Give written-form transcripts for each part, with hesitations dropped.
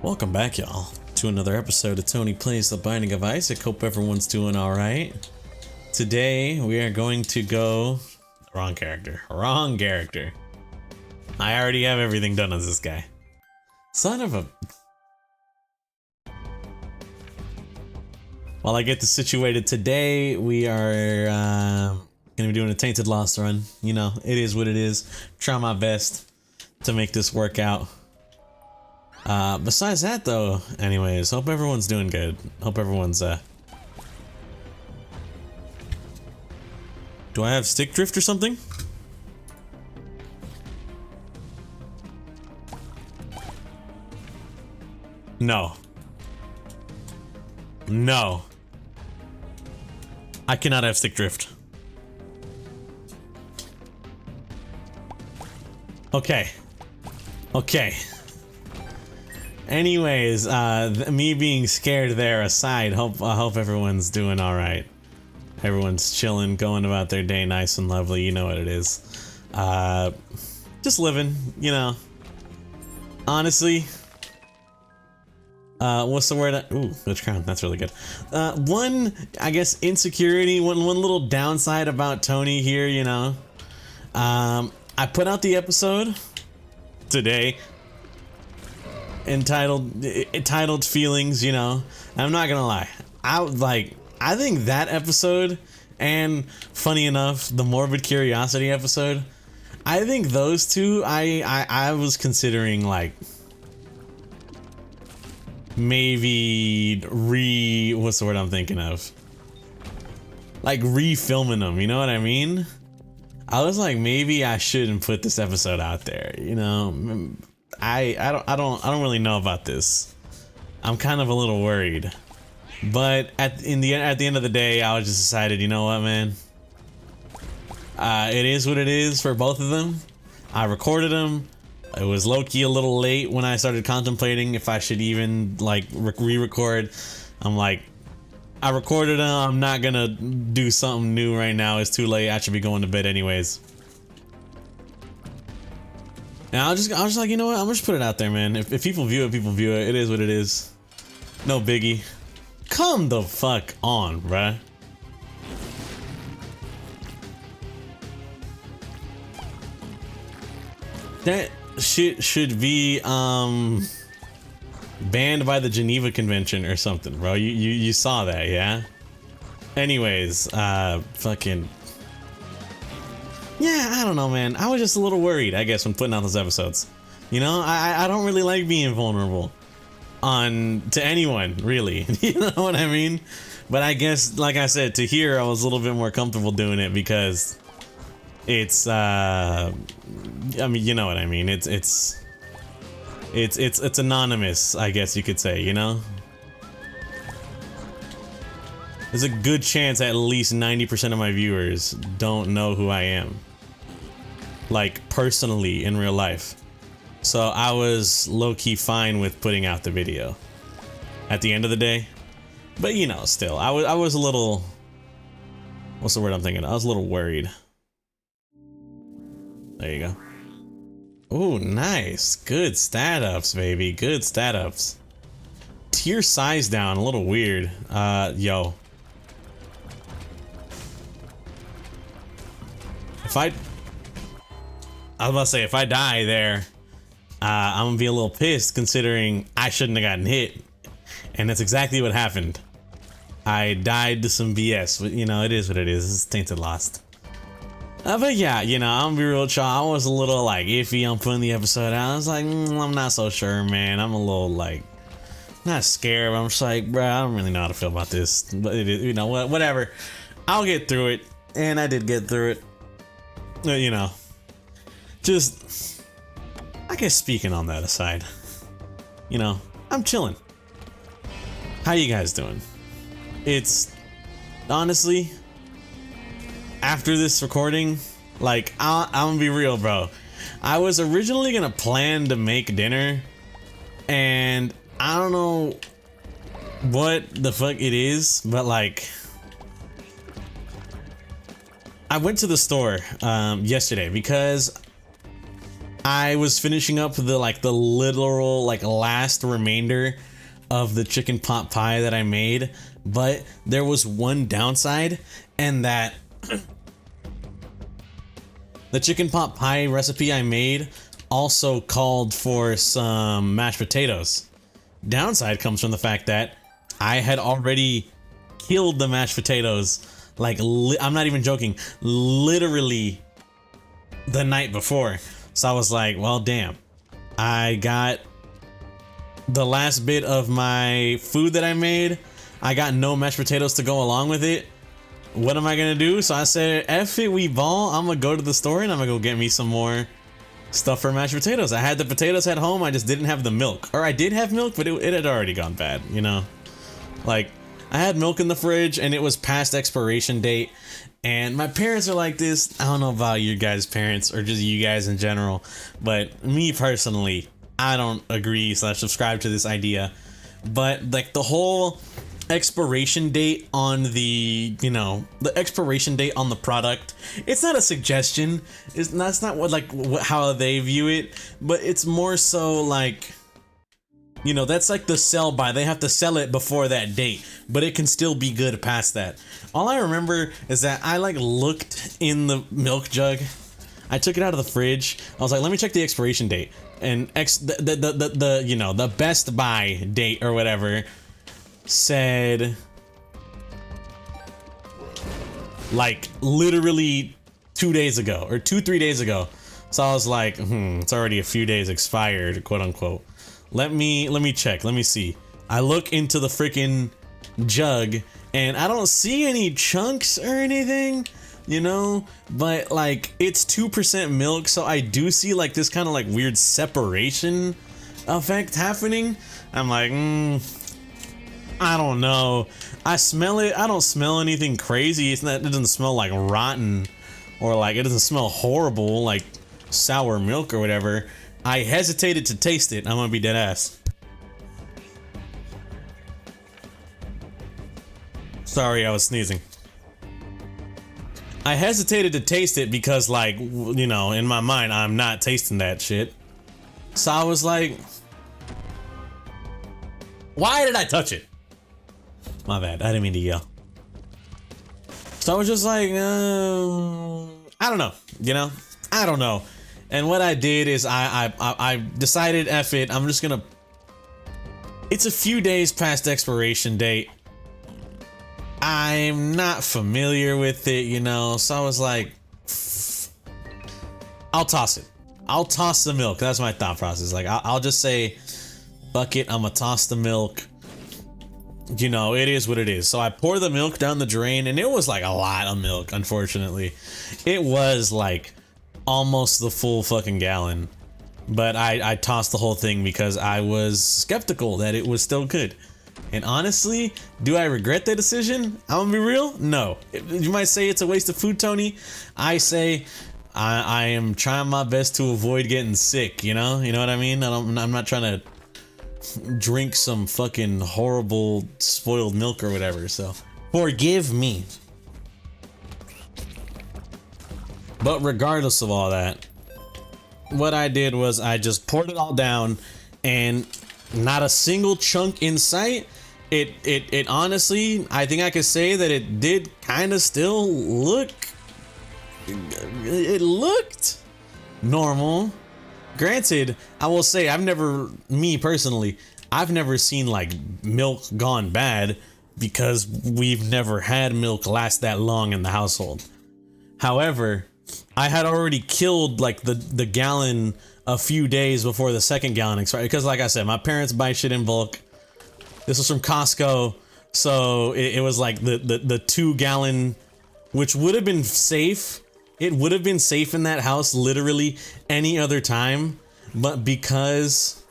Welcome back, y'all, to another episode of Tony Plays The Binding of Isaac. Hope everyone's doing alright. Today, we are going to go... Wrong character. I already have everything done as this guy. Son of a... While I get this situated today, we are gonna be doing a Tainted Lost run. You know, it is what it is. Try my best to make this work out. Besides that though, anyways, hope everyone's doing good. Hope everyone's, Do I have stick drift or something? No. No. I cannot have stick drift. Okay. Okay. Anyways, me being scared there aside, I hope everyone's doing alright. Everyone's chilling, going about their day nice and lovely, you know what it is. Just living, you know. Honestly. What's the word? Ooh, Glitch Crown, that's really good. One, I guess, insecurity, one little downside about Tony here, you know. I put out the episode today. Entitled feelings, you know. I'm not gonna lie, I think that episode, and funny enough, the Morbid Curiosity episode, I think those two, I was considering like maybe what's the word I'm thinking of, like re-filming them, you know what I mean? I was like, maybe I shouldn't put this episode out there, you know. I don't really know about this. I'm kind of a little worried, but at the end of the day, I just decided, you know what, man. It is what it is for both of them. I recorded them. It was low-key a little late when I started contemplating if I should even like re-record. I'm like, I recorded them. I'm not gonna do something new right now. It's too late. I should be going to bed anyways. And I was just like, you know what? I'm just put it out there, man. If people view it, people view it. It is what it is. No biggie. Come the fuck on, bruh. That shit should be banned by the Geneva Convention or something, bro. You saw that, yeah? Anyways, fucking... Yeah, I don't know, man. I was just a little worried, I guess, when putting out those episodes. You know, I don't really like being vulnerable to anyone, really. You know what I mean? But I guess, like I said, to here, I was a little bit more comfortable doing it because it's, I mean, you know what I mean? It's anonymous, I guess you could say, you know? There's a good chance at least 90% of my viewers don't know who I am. Like, personally, in real life. So I was low-key fine with putting out the video at the end of the day. But, you know, still, I was a little... What's the word I'm thinking? I was a little worried. There you go. Ooh, nice. Good stat ups, baby. Good stat ups. Tier size down, a little weird. Yo. I was about to say, if I die there, I'm gonna be a little pissed considering I shouldn't have gotten hit. And that's exactly what happened. I died to some BS, but you know, it is what it is. It's Tainted Lost. But yeah, you know, I'm gonna be real chill. I was a little like iffy on putting the episode out. I was like, I'm not so sure, man. I'm a little like, not scared, but I'm just like, bro, I don't really know how to feel about this. But it is, you know, whatever. I'll get through it. And I did get through it. You know. Just, I guess speaking on that aside, you know, I'm chilling. How you guys doing? It's, honestly, after this recording, like, I'm gonna be real, bro. I was originally gonna plan to make dinner, and I don't know what the fuck it is, but like, I went to the store yesterday because I was finishing up the literal like last remainder of the chicken pot pie that I made, but there was one downside, and that the chicken pot pie recipe I made also called for some mashed potatoes. Downside comes from the fact that I had already killed the mashed potatoes, like I'm not even joking, literally the night before. So I was like, well, damn, I got the last bit of my food that I made. I got no mashed potatoes to go along with it. What am I gonna do? So I said, F it, we ball. I'm gonna go to the store and I'm gonna go get me some more stuff for mashed potatoes. I had the potatoes at home, I just didn't have the milk. Or I did have milk, but it had already gone bad, you know? Like, I had milk in the fridge and it was past expiration date. And my parents are like this. I don't know about your guys' parents or just you guys in general, but me personally, I don't agree / subscribe to this idea. But like the whole expiration date on the, you know, the expiration date on the product, it's not a suggestion. That's not what how they view it, but it's more so like, you know, that's like the sell by. They have to sell it before that date, but it can still be good past that. All I remember is that I like looked in the milk jug. I took it out of the fridge. I was like, let me check the expiration date. And the you know, the Best Buy date or whatever said like literally 2 days ago or 3 days ago. So I was like, it's already a few days expired, quote unquote. Let me check. Let me see. I look into the freaking jug and I don't see any chunks or anything, you know, but like it's 2% milk, so I do see like this kind of like weird separation effect happening. I'm like, I don't know. I smell it. I don't smell anything crazy. It's not. It doesn't smell like rotten, or like it doesn't smell horrible like sour milk or whatever. I hesitated to taste it. I'm gonna be dead ass. Sorry, I was sneezing. I hesitated to taste it because, like, you know, in my mind, I'm not tasting that shit. So I was like, why did I touch it? My bad. I didn't mean to yell. So I was just like, I don't know, you know? I don't know. And what I did is I decided, F it, I'm just gonna... It's a few days past expiration date. I'm not familiar with it, you know, so I was like, I'll toss it. I'll toss the milk. That's my thought process. Like, I'll just say, fuck it, I'm gonna toss the milk. You know, it is what it is. So I pour the milk down the drain, and it was like a lot of milk, unfortunately. It was like almost the full fucking gallon. But I tossed the whole thing because I was skeptical that it was still good. And honestly, do I regret that decision? I'm gonna be real, no. You might say it's a waste of food, Tony. I say I am trying my best to avoid getting sick, you know? You know what I mean? I'm not trying to drink some fucking horrible spoiled milk or whatever, so forgive me. But regardless of all that, what I did was I just poured it all down, and not a single chunk in sight. It honestly, I think I could say that it did kind of still look, it looked normal. Granted, I will say me personally, I've never seen like milk gone bad because we've never had milk last that long in the household. However, I had already killed like the gallon a few days before the second gallon expired, because like I said, my parents buy shit in bulk. This was from Costco, so it was like the 2 gallon, which would have been safe. It would have been safe in that house literally any other time, but because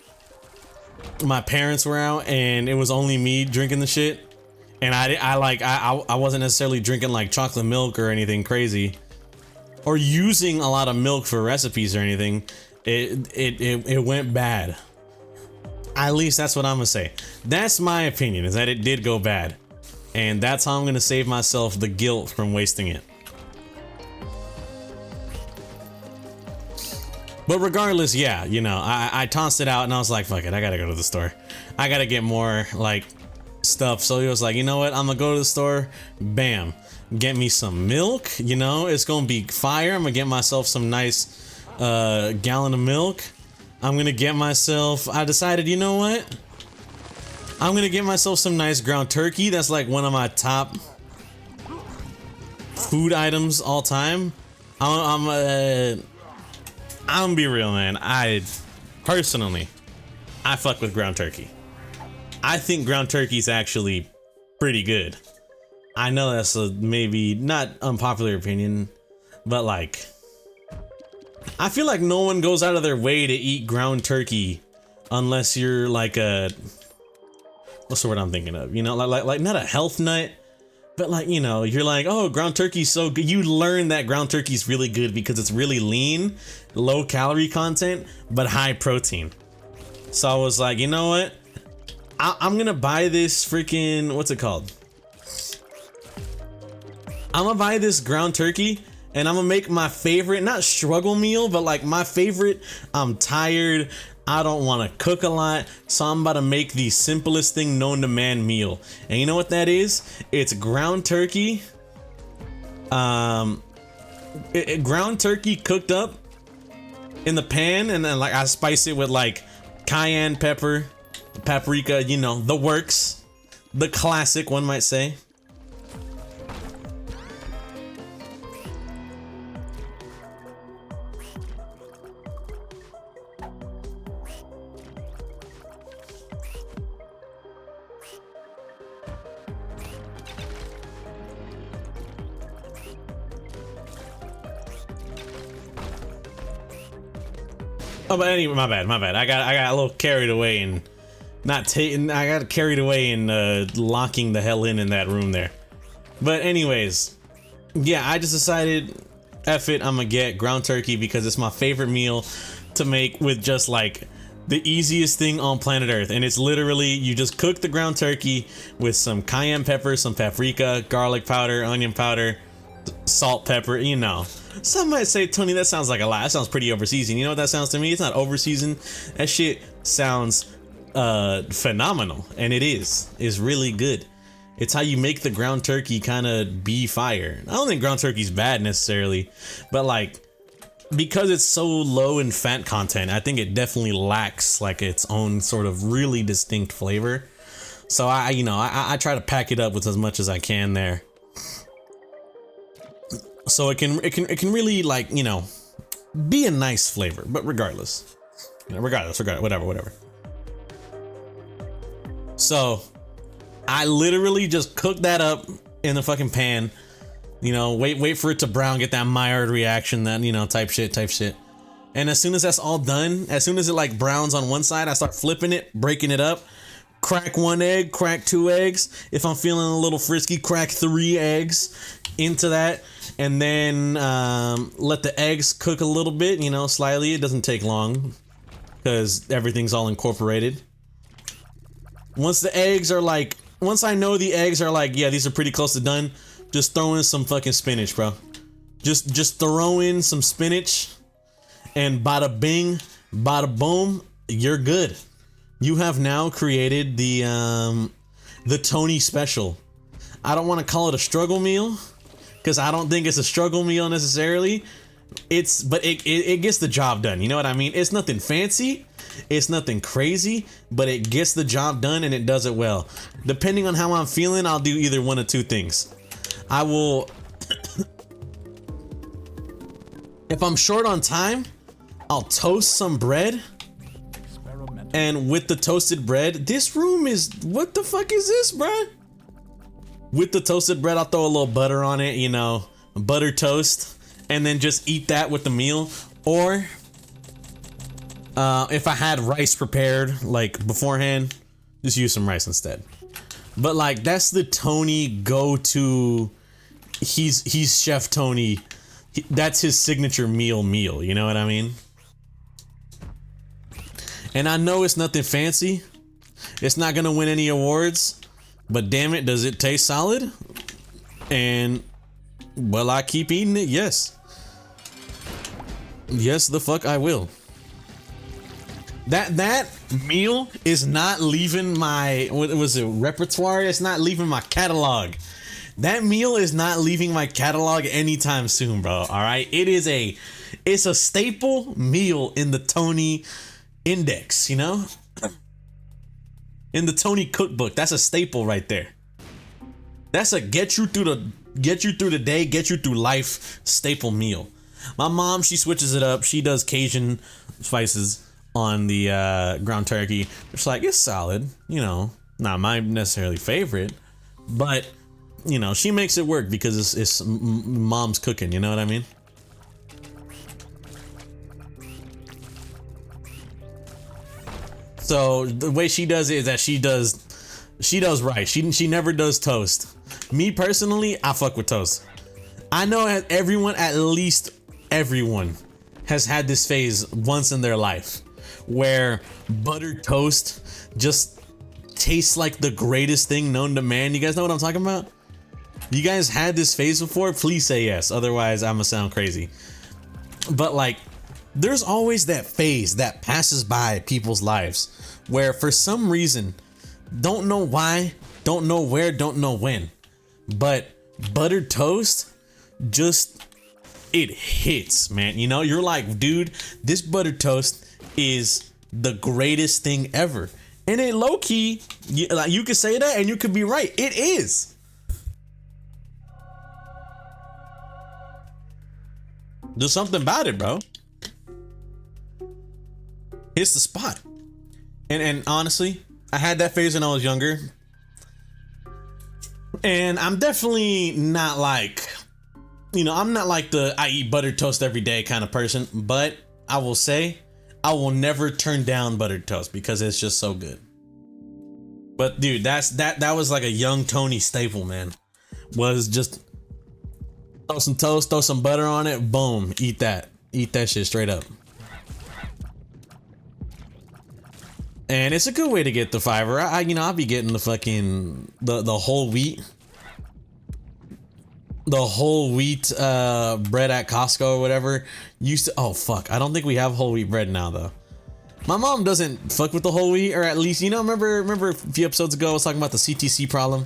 my parents were out and it was only me drinking the shit, and I wasn't necessarily drinking like chocolate milk or anything crazy, or using a lot of milk for recipes or anything. It went bad. At least that's what I'm gonna say. That's my opinion, is that it did go bad. And that's how I'm gonna save myself the guilt from wasting it. But regardless, yeah, you know, I tossed it out and I was like, fuck it, I gotta go to the store. I gotta get more like stuff. So he was like, you know what, I'm gonna go to the store, bam, get me some milk, you know, it's gonna be fire. I'm gonna get myself some nice gallon of milk. I'm gonna get myself, I decided, you know what, I'm gonna get myself some nice ground turkey. That's like one of my top food items all time. I'm gonna be real, man. I personally fuck with ground turkey. I think ground turkey is actually pretty good. I know that's a maybe not unpopular opinion, but like, I feel like no one goes out of their way to eat ground turkey unless you're like a, what's the word I'm thinking of? You know, like not a health nut, but like, you know, you're like, oh, ground turkey's so good. You learn that ground turkey's really good because it's really lean, low calorie content, but high protein. So I was like, you know what? I'm gonna buy this freaking, what's it called? I'm gonna buy this ground turkey and I'm gonna make my favorite, not struggle meal, but like my favorite, I'm tired, I don't want to cook a lot, so I'm about to make the simplest thing known to man meal. And you know what that is? It's ground turkey. Ground turkey cooked up in the pan, and then like I spice it with like cayenne pepper, paprika, you know, the works, the classic, one might say. Oh, but anyway, my bad. I got a little carried away and not taking. I got carried away and locking the hell in that room there. But anyways, yeah, I just decided, F it, I'm gonna get ground turkey because it's my favorite meal to make with just like the easiest thing on planet Earth. And it's literally, you just cook the ground turkey with some cayenne pepper, some paprika, garlic powder, onion powder, salt, pepper, you know. Some might say, Tony, that sounds like a lot. That sounds pretty overseasoned. You know what that sounds to me? It's not overseasoned. That shit sounds phenomenal. And it is. It's really good. It's how you make the ground turkey kind of be fire. I don't think ground turkey's bad necessarily, but like, because it's so low in fat content, I think it definitely lacks like its own sort of really distinct flavor. So I try to pack it up with as much as I can there. So it can really, like, you know, be a nice flavor, but regardless, you know, whatever. So I literally just cook that up in the fucking pan, you know, wait for it to brown, get that Maillard reaction, that, you know, type shit. And as soon as that's all done, as soon as it like browns on one side, I start flipping it, breaking it up, crack 1 egg, crack 2 eggs. If I'm feeling a little frisky, crack 3 eggs into that. And then let the eggs cook a little bit, you know, slightly. It doesn't take long because everything's all incorporated. Once the eggs are like, once I know the eggs are like, yeah, these are pretty close to done, just throw in some fucking spinach, bro. Just throw in some spinach and bada bing, bada boom, you're good. You have now created the Tony special. I don't want to call it a struggle meal, because I don't think it's a struggle meal necessarily. But it gets the job done. You know what I mean? It's nothing fancy. It's nothing crazy, but it gets the job done and it does it well. Depending on how I'm feeling, I'll do either one of two things. I will, if I'm short on time, I'll toast some bread. And with the toasted bread, this room is, what the fuck is this, bruh? With the toasted bread, I'll throw a little butter on it, you know, butter toast, and then just eat that with the meal. Or if I had rice prepared like beforehand, just use some rice instead. But like, that's the Tony go-to. He's Chef Tony. That's his signature meal, you know what I mean? And I know it's nothing fancy. It's not gonna win any awards. But damn it, does it taste solid? And will I keep eating it? Yes. Yes, the fuck I will. That meal is not leaving my, what was it, repertoire? It's not leaving my catalog. That meal is not leaving my catalog anytime soon, bro. All right, it's a staple meal in the Tony Index, you know, in the Tony cookbook. That's a staple right there. That's a get you through the day, get you through life staple meal. My mom, she switches it up. She does Cajun spices on the ground turkey. It's like, it's solid, you know, not my necessarily favorite, but you know, she makes it work because it's mom's cooking, you know what I mean? So the way she does it is that she does rice. She never does toast. Me personally, I fuck with toast. I know everyone, at least everyone, has had this phase once in their life where buttered toast just tastes like the greatest thing known to man. You guys know what I'm talking about? You guys had this phase before? Please say yes. Otherwise, I'm gonna sound crazy. But like, there's always that phase that passes by people's lives where for some reason, don't know why, don't know where, don't know when, but buttered toast just, it hits, man. You know, you're like, dude, this buttered toast is the greatest thing ever. And it low key, you could say that and you could be right. It is. Do something about it, bro. Hits the spot. And honestly, I had that phase when I was younger. And I'm definitely not like, you know, I'm not like the I eat buttered toast every day kind of person, but I will say I will never turn down buttered toast because it's just so good. But dude, that was like a young Tony staple, man. Was just throw some toast, throw some butter on it, boom, eat that shit straight up. And it's a good way to get the fiber. I'll be getting the fucking the whole wheat. The whole wheat bread at Costco or whatever. Oh fuck, I don't think we have whole wheat bread now though. My mom doesn't fuck with the whole wheat, or at least, you know, remember a few episodes ago I was talking about the CTC problem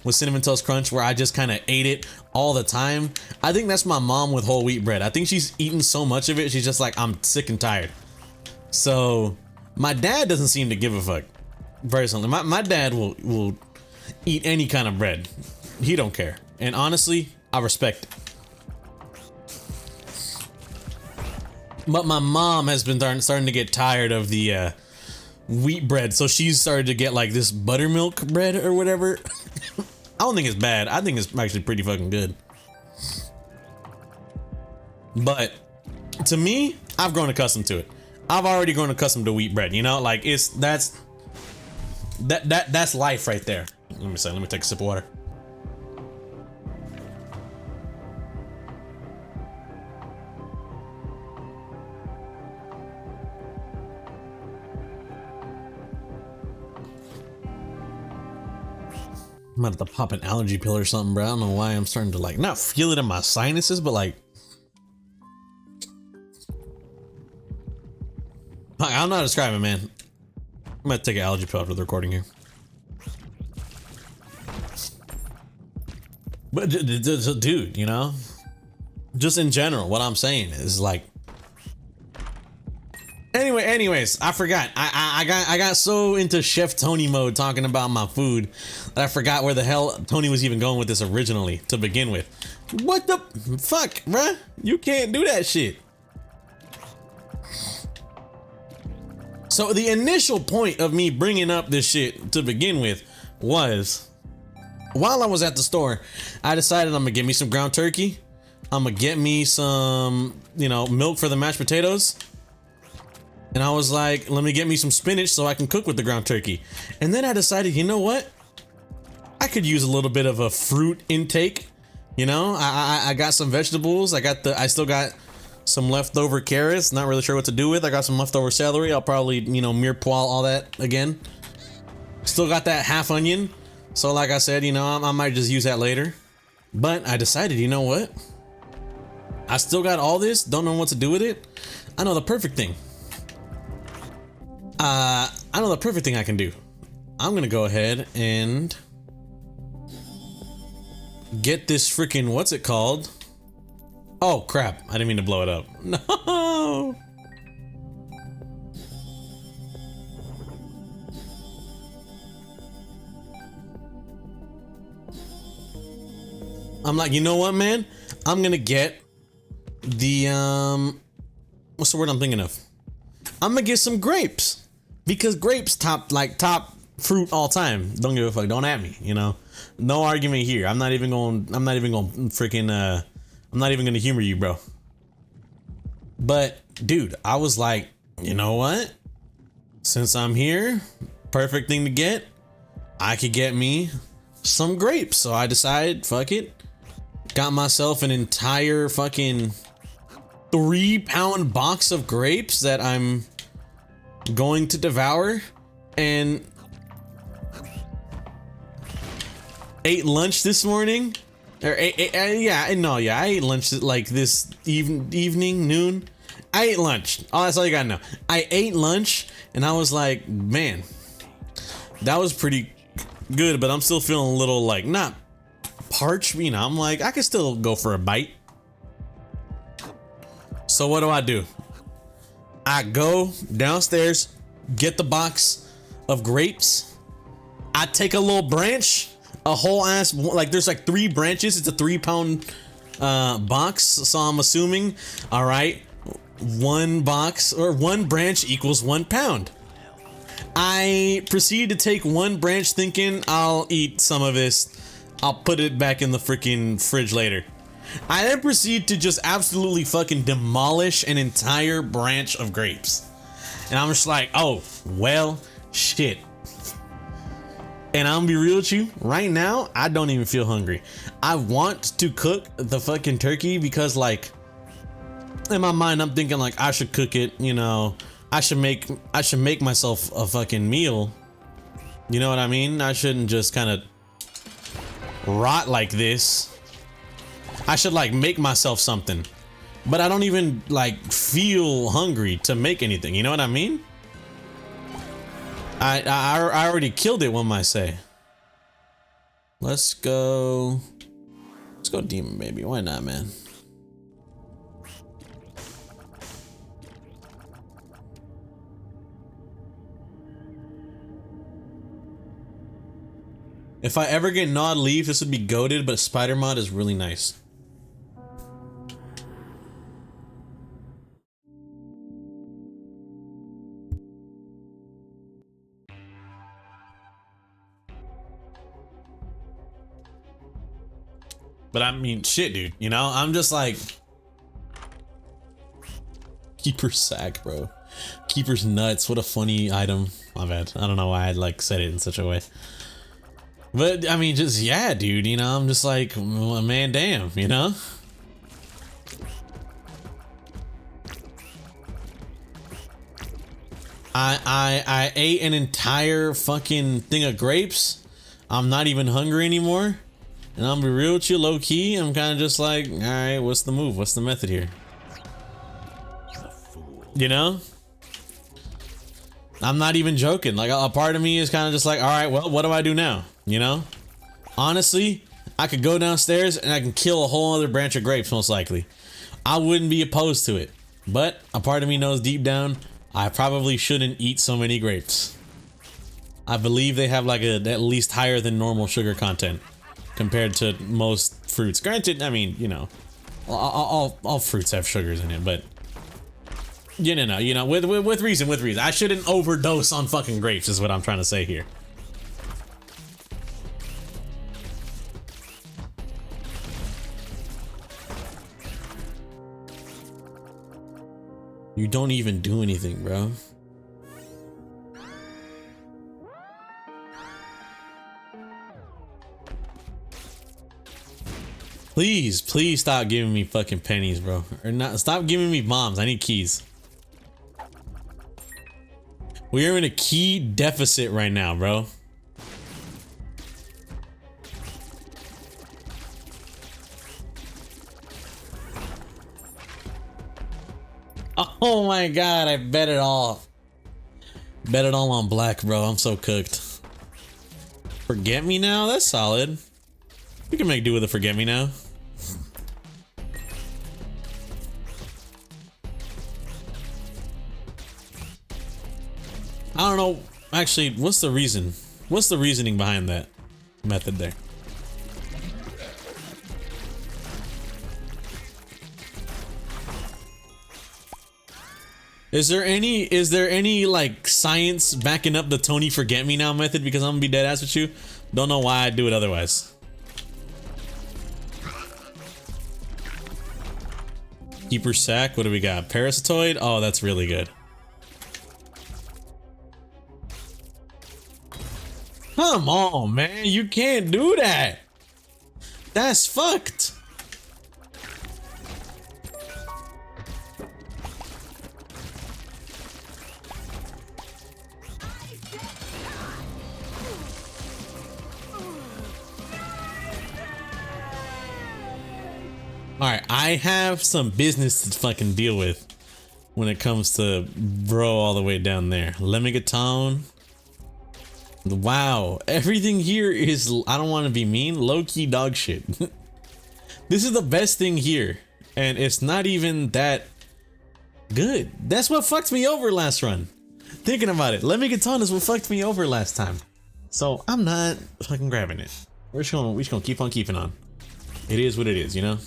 with Cinnamon Toast Crunch where I just kind of ate it all the time. I think that's my mom with whole wheat bread. I think she's eaten so much of it, she's just like, I'm sick and tired. So my dad doesn't seem to give a fuck. Personally, my dad will eat any kind of bread. He don't care. And honestly, I respect it. But my mom has been starting to get tired of the wheat bread, so she's started to get like this buttermilk bread or whatever. I don't think it's bad. I think it's actually pretty fucking good. But to me, I've grown accustomed to it. I've already grown accustomed to wheat bread, you know, like that's life right there. Let me take a sip of water. I'm about to pop an allergy pill or something, bro. I don't know why I'm starting to like not feel it in my sinuses, but like I don't know how to describe it, man. I'm gonna take an allergy pill after the recording here. But dude, you know, just in general, what I'm saying is like. Anyways, I forgot. I got so into Chef Tony mode talking about my food that I forgot where the hell Tony was even going with this originally to begin with. What the fuck, bruh? You can't do that shit. So the initial point of me bringing up this shit to begin with was, while I was at the store, I decided I'm gonna get me some ground turkey. I'm gonna get me some, you know, milk for the mashed potatoes. And I was like, let me get me some spinach so I can cook with the ground turkey. And then I decided, you know what? I could use a little bit of a fruit intake. You know, I got some vegetables. I still got some leftover carrots. Not really sure what to do with. I got some leftover celery. I'll probably, you know, mirepoix all that again. Still got that half onion. So like I said, you know, I might just use that later. But I decided, you know what? I still got all this, don't know what to do with it. I know the perfect thing. I know the perfect thing I can do. I'm gonna go ahead and get this freaking, what's it called? Oh crap, I didn't mean to blow it up. No! I'm like, you know what, man? I'm gonna get the, what's the word I'm thinking of? I'm gonna get some grapes. Because grapes top fruit all time. Don't give a fuck, don't at me, you know? No argument here. I'm not even gonna freaking, I'm not even gonna humor you, bro. But, dude, I was like, you know what? Since I'm here, perfect thing to get. I could get me some grapes. So I decided, fuck it. Got myself an entire fucking 3-pound box of grapes that I'm going to devour, and ate lunch this morning. Or I ate lunch like this evening, noon. I ate lunch. Oh, that's all you gotta know. I ate lunch and I was like, man, that was pretty good, but I'm still feeling a little like not parched, you know. I'm like, I could still go for a bite. So what do? I go downstairs, get the box of grapes. I take a little branch, a whole ass, like there's like 3 branches. It's a 3-pound box. So I'm assuming, all right, 1 box or 1 branch equals 1 pound. I proceed to take 1 branch thinking I'll eat some of this. I'll put it back in the freaking fridge later. I then proceed to just absolutely fucking demolish an entire branch of grapes. And I'm just like, oh, well, shit. And I'm gonna be real with you, right now, I don't even feel hungry. I want to cook the fucking turkey because, like, in my mind, I'm thinking like I should cook it, you know, I should make myself a fucking meal. You know what I mean? I shouldn't just kind of rot like this. I should like make myself something, but I don't even like feel hungry to make anything. You know what I mean? I already killed it, one might say. Let's go demon baby. Why not, man? If I ever get Nod Leaf, this would be goated, but Spider Mod is really nice. But I mean, shit, dude, you know, I'm just like, Keeper's sack, bro. Keeper's nuts. What a funny item. My bad. I don't know why I like said it in such a way. But I mean, just, yeah, dude, you know, I'm just like, well, man, damn, you know? I ate an entire fucking thing of grapes. I'm not even hungry anymore. And I'm gonna be real with you, low key. I'm kind of just like, all right, what's the move? What's the method here? You know? I'm not even joking. Like, a part of me is kind of just like, all right, well, what do I do now? You know? Honestly, I could go downstairs and I can kill a whole other branch of grapes, most likely. I wouldn't be opposed to it. But a part of me knows deep down, I probably shouldn't eat so many grapes. I believe they have like at least higher than normal sugar content compared to most fruits. Granted, I mean, you know, all fruits have sugars in it, but you know, with reason. I shouldn't overdose on fucking grapes is what I'm trying to say here. You don't even do anything, bro. Please stop giving me fucking pennies, bro. Or not, stop giving me bombs. I need keys. We are in a key deficit right now, bro. Oh my god, I bet it all. Bet it all on black, bro. I'm so cooked. Forget me now? That's solid. We can make do with a forget me now. I don't know. Actually, what's the reason? What's the reasoning behind that method there? Is there any like science backing up the Tony forget me now method? Because I'm gonna be dead ass with you. Don't know why I'd do it otherwise. Keeper sack. What do we got? Parasitoid. Oh, that's really good. Come on, man. You can't do that. That's fucked. Alright, I have some business to fucking deal with when it comes to bro all the way down there. Lemigaton. Wow, everything here is, I don't want to be mean, low-key dog shit. This is the best thing here, and it's not even that good. That's what fucked me over last run. Thinking about it, Lemigaton is what fucked me over last time. So I'm not fucking grabbing it. We're just gonna keep on keeping on. It is what it is, you know?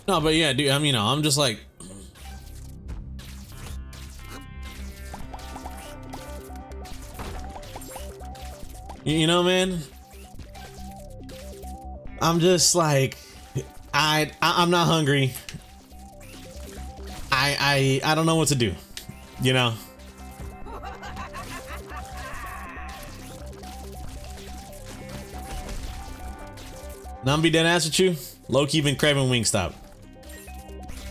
No, but yeah, dude, I mean, I'm just like, you know, man, I'm just like, I'm not hungry. I don't know what to do, you know? Now I'm be dead ass with you. Low-key been craving Wingstop.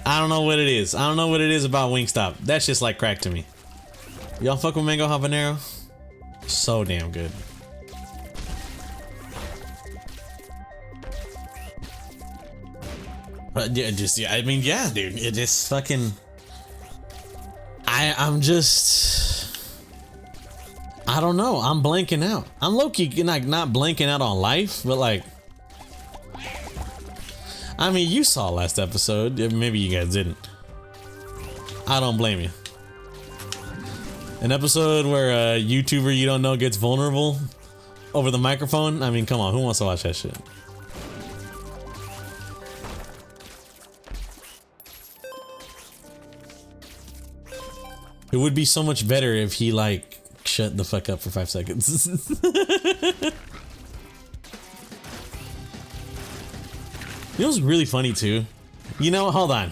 I don't know what it is. I don't know what it is about Wingstop. That's just like crack to me. Y'all fuck with mango habanero? So damn good. But yeah, I mean, yeah, dude, it just fucking. I'm just. I don't know. I'm blanking out. I'm low-key like not blanking out on life, but like. I mean, you saw last episode. Maybe you guys didn't. I don't blame you. An episode where a YouTuber you don't know gets vulnerable over the microphone. I mean, come on, who wants to watch that shit? It would be so much better if he like shut the fuck up for 5 seconds. You know what's really funny too? You know, hold on.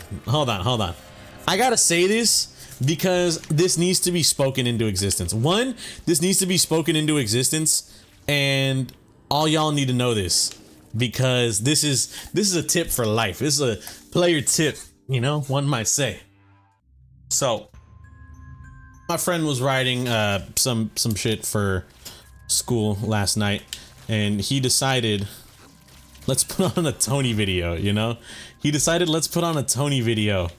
I gotta say this because this needs to be spoken into existence. One, this needs to be spoken into existence, and all y'all need to know this because this is a tip for life. This is a player tip, you know, one might say. So, my friend was writing some shit for school last night, and he decided, let's put on a Tony video, you know? He decided, let's put on a Tony video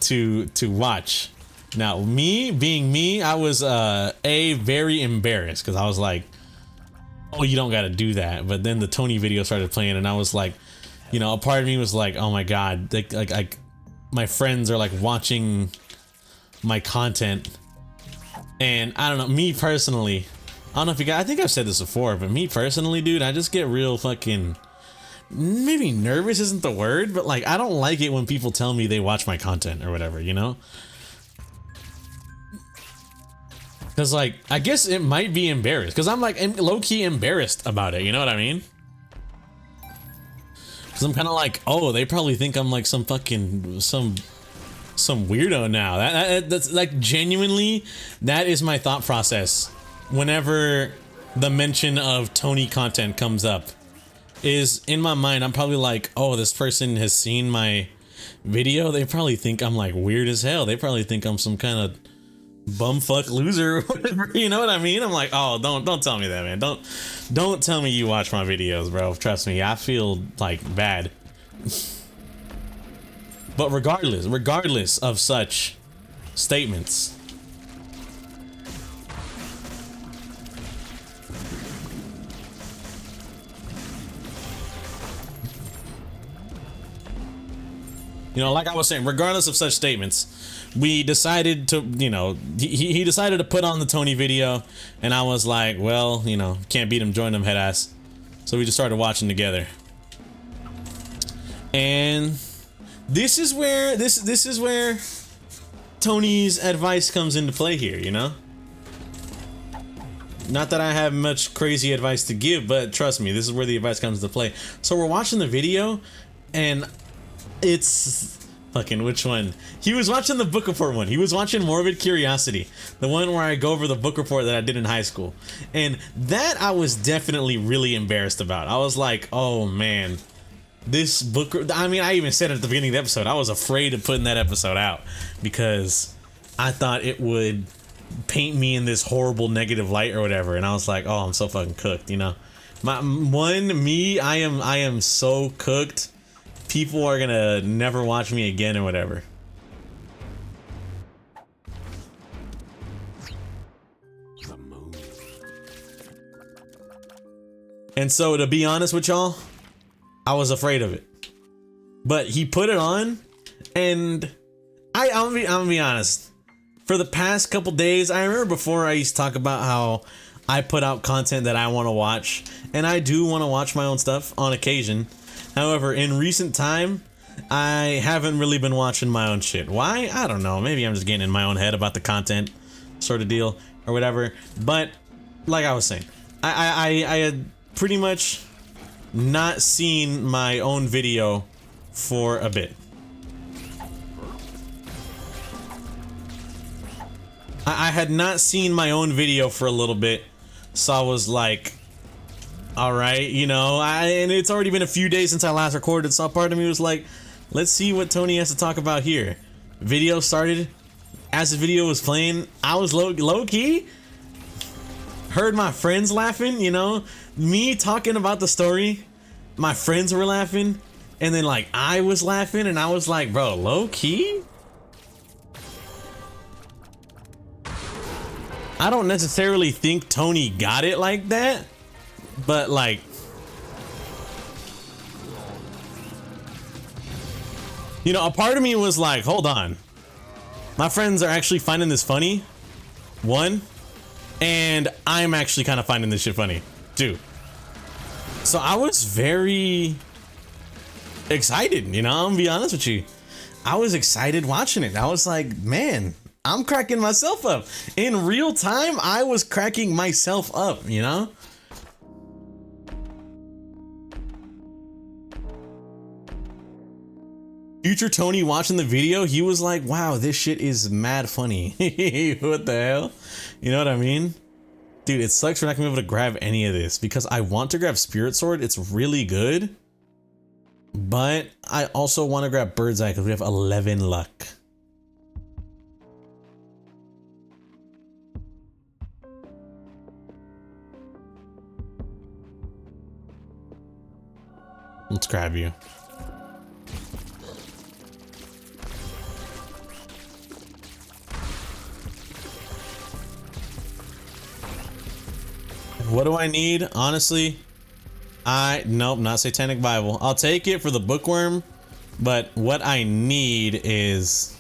to watch. Now, me being me, I was very embarrassed because I was like, oh, you don't gotta do that. But then the Tony video started playing, and I was like, you know, a part of me was like, oh my god, like my friends are like watching my content, and I don't know, me personally, I don't know if you guys, I think I've said this before, but me personally, dude, I just get real fucking, maybe nervous isn't the word, but like I don't like it when people tell me they watch my content or whatever, you know? Because like, I guess it might be embarrassed, because I'm like low-key embarrassed about it, you know what I mean? Because I'm kind of like, oh, they probably think I'm like some fucking, some weirdo now. That's like, genuinely, that is my thought process whenever the mention of Tony content comes up. Is in my mind, I'm probably like, oh, this person has seen my video. They probably think I'm like weird as hell. They probably think I'm some kind of bumfuck loser or whatever. You know what I mean? I'm like, oh, don't tell me that, man. Don't tell me you watch my videos, bro. Trust me, I feel like bad. But regardless of such statements, you know, like I was saying, regardless of such statements, we decided to, you know, he decided to put on the Tony video, and I was like, well, you know, can't beat him, join him, head ass. So we just started watching together. And this is where this is where Tony's advice comes into play here, you know? Not that I have much crazy advice to give, but trust me, this is where the advice comes into play. So we're watching the video, and it's fucking which one? He was watching the book report one. He was watching Morbid Curiosity, the one where I go over the book report that I did in high school. And that I was definitely really embarrassed about. I was like, oh man, this book, I mean, I even said it at the beginning of the episode, I was afraid of putting that episode out because I thought it would paint me in this horrible negative light or whatever. And I was like, oh, I'm so fucking cooked, you know? I am so cooked. People are gonna never watch me again or whatever. And so, to be honest with y'all, I was afraid of it. But he put it on, and I'm gonna be honest. For the past couple days, I remember before I used to talk about how I put out content that I want to watch, and I do want to watch my own stuff on occasion. However, in recent time, I haven't really been watching my own shit. Why? I don't know. Maybe I'm just getting in my own head about the content sort of deal or whatever. But like I was saying, I had pretty much not seen my own video for a bit. I had not seen my own video for a little bit, so I was like, all right, you know, and it's already been a few days since I last recorded, so part of me was like, let's see what Tony has to talk about here. Video started. As the video was playing, I was low-key. Heard my friends laughing, you know? Me talking about the story, my friends were laughing, and then, like, I was laughing, and I was like, bro, low-key? I don't necessarily think Tony got it like that. But like, you know, a part of me was like, hold on, my friends are actually finding this funny, one, and I'm actually kind of finding this shit funny, two. So I was very excited, you know, I'm gonna be honest with you. I was excited watching it. I was like, man, I'm cracking myself up. In real time, I was cracking myself up, you know? Future Tony watching the video, he was like, wow, this shit is mad funny. What the hell? You know what I mean? Dude, it sucks we're not gonna be able to grab any of this because I want to grab Spirit Sword. It's really good. But I also want to grab Bird's Eye because we have 11 luck. Let's grab you. What do I need? Honestly, nope, not Satanic Bible. I'll take it for the bookworm, but what I need is,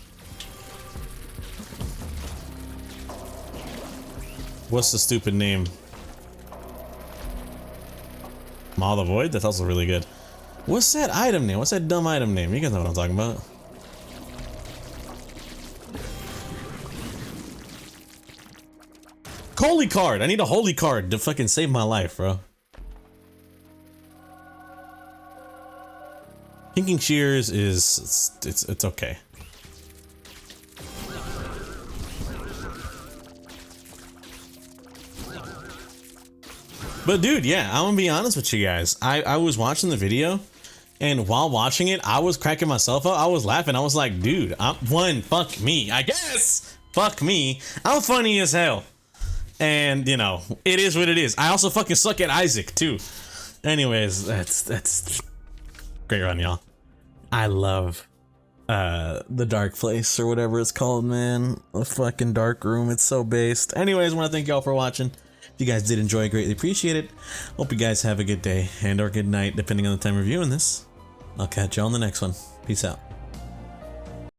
what's the stupid name? Maw of the Void? That's also really good. What's that item name? What's that dumb item name? You guys know what I'm talking about. Holy card! I need a holy card to fucking save my life, bro. Pinking Shears is it's okay. But dude, yeah, I'm gonna be honest with you guys. I was watching the video, and while watching it, I was cracking myself up. I was laughing. I was like, dude, fuck me. I guess, fuck me. I'm funny as hell. And, you know, it is what it is. I also fucking suck at Isaac, too. Anyways, that's great run, y'all. I love the dark place or whatever it's called, man. The fucking dark room. It's so based. Anyways, I want to thank y'all for watching. If you guys did enjoy, greatly appreciate it. Hope you guys have a good day and or good night, depending on the time you're viewing this. I'll catch you on the next one. Peace out.